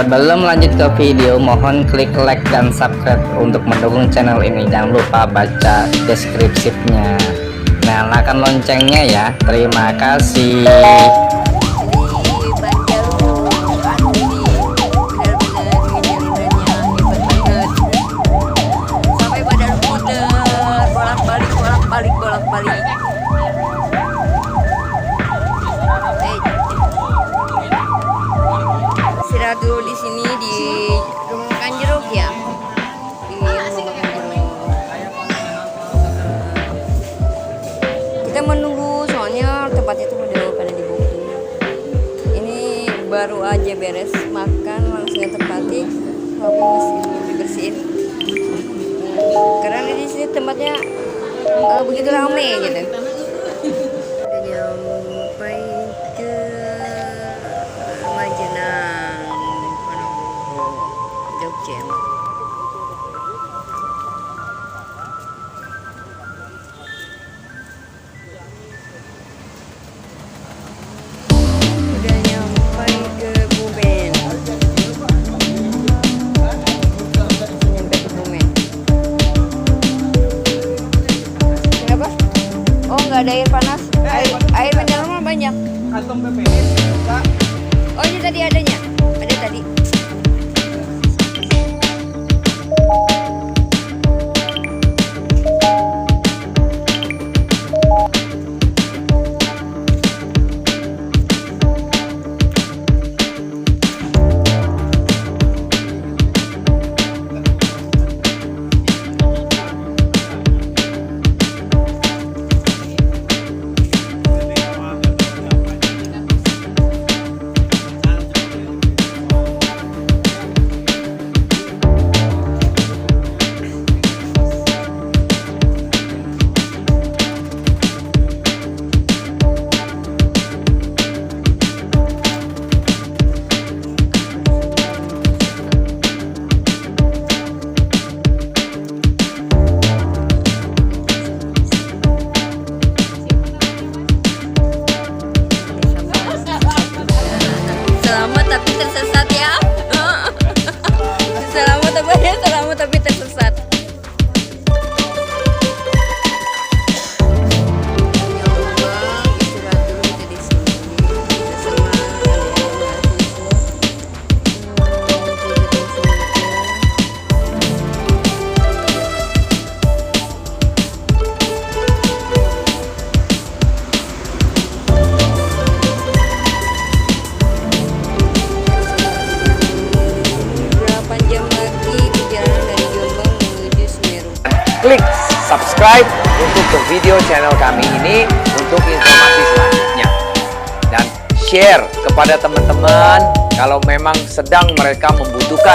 Sebelum lanjut ke video, mohon klik like dan subscribe untuk mendukung channel ini. Jangan lupa baca deskripsinya. Nyalakan loncengnya ya. Terima kasih. Bolak-balik. Istirahat dulu di sini di rumah makan jeruk ya. Di rumah makan jeruk. Kita menunggu soalnya tempatnya itu udah pada dibuka. Ini baru aja beres makan langsung ke tempatnya, tapi masih dibersihin. Karena di sini tempatnya begitu ramai gitu. Udah nyampe ke Majenang, Jogja. Udah nyampe ke Bumen. Nggak ada air panas, air mineral banyak. Kantong PPS buka. Oh ini tadi adanya, ada tadi. Selamat tapi tersesat ya. Selamat tapi tersesat. Klik subscribe untuk ke video channel kami ini untuk informasi selanjutnya. Dan share kepada teman-teman kalau memang sedang mereka membutuhkan